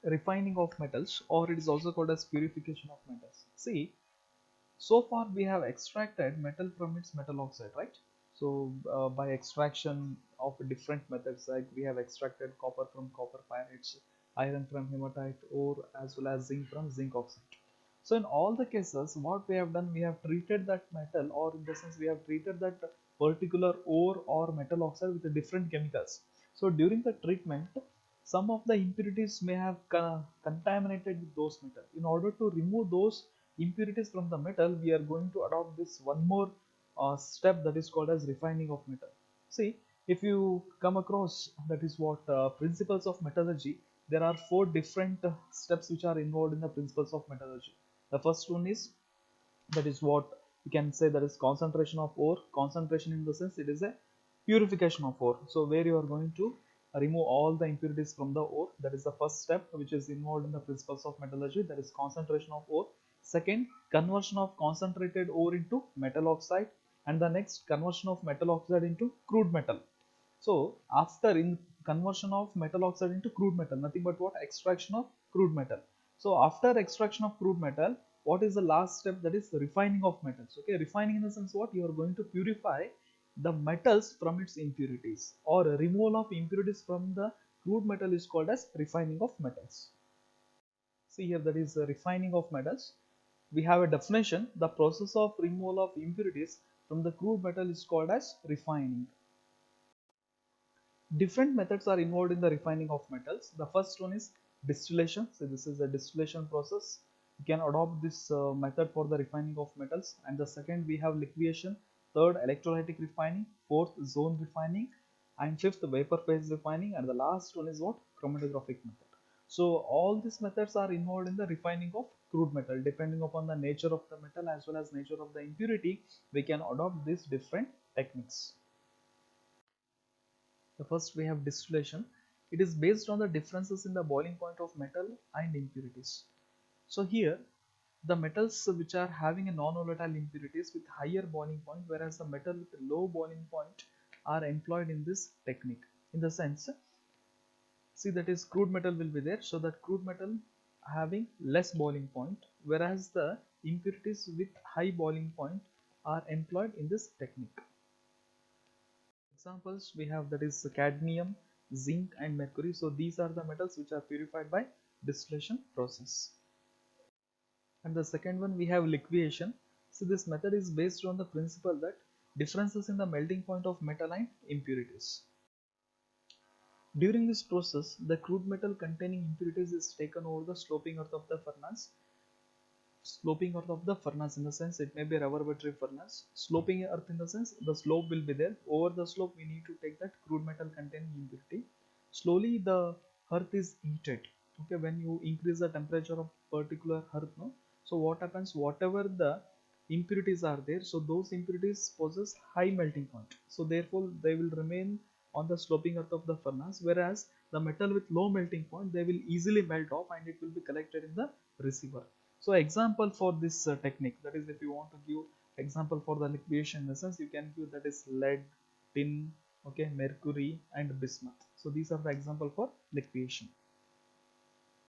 refining of metals, or it is also called as purification of metals. See, so far we have extracted metal from its metal oxide, right? So by extraction of different methods, like we have extracted copper from copper pyrites, iron from hematite ore, as well as zinc from zinc oxide. So in all the cases, what we have done, we have treated that metal, or in the sense we have treated that particular ore or metal oxide with different chemicals. So during the treatment, some of the impurities may have contaminated with those metal. In order to remove those impurities from the metal, we are going to adopt this one more step, that is called as refining of metal. See, if you come across, that is what principles of metallurgy, there are four different steps which are involved in the principles of metallurgy. The first one is, that is what we can say, that is concentration of ore. Concentration in the sense it is a purification of ore, so where you are going to remove all the impurities from the ore. That is the first step which is involved in the principles of metallurgy, that is concentration of ore. Second, conversion of concentrated ore into metal oxide, and the next, conversion of metal oxide into crude metal. So after in conversion of metal oxide into crude metal, nothing but what, extraction of crude metal. So after extraction of crude metal, what is the last step? That is refining of metals. Okay, refining in the sense what, you are going to purify the metals from its impurities, or removal of impurities from the crude metal is called as refining of metals. See here, that is refining of metals. We have a definition: the process of removal of impurities from the crude metal is called as refining. Different methods are involved in the refining of metals. The first one is distillation. So this is a distillation process. You can adopt this method for the refining of metals. And the second, we have liquefaction. Third, electrolytic refining. Fourth, zone refining. And fifth, vapor phase refining. And the last one is what, chromatographic method. So all these methods are involved in the refining of crude metal. Depending upon the nature of the metal as well as nature of the impurity, we can adopt these different techniques. The first, we have distillation. It is based on the differences in the boiling point of metal and impurities. So here, the metals which are having a non-volatile impurities with higher boiling point, whereas the metal with low boiling point are employed in this technique. In the sense, see, that is crude metal will be there, so that crude metal having less boiling point, whereas the impurities with high boiling point are employed in this technique. Examples we have, that is cadmium, zinc and mercury. So these are the metals which are purified by distillation process. And the second one, we have liquefaction. So this method is based on the principle that differences in the melting point of metal and impurities. During this process, the crude metal containing impurities is taken over the sloping earth of the furnace. Sloping earth of the furnace in the sense it may be a reverberative furnace. Sloping earth in the sense the slope will be there. Over the slope we need to take that crude metal containing impurity. Slowly the earth is heated. Okay, when you increase the temperature of particular earth, no, so what happens, whatever the impurities are there, so those impurities possess high melting point, so therefore they will remain on the sloping earth of the furnace, whereas the metal with low melting point, they will easily melt off and it will be collected in the receiver. So example for this technique, that is if you want to give example for the liquefaction essence, you can give, that is lead, tin, okay, mercury and bismuth. So these are the example for liquefaction.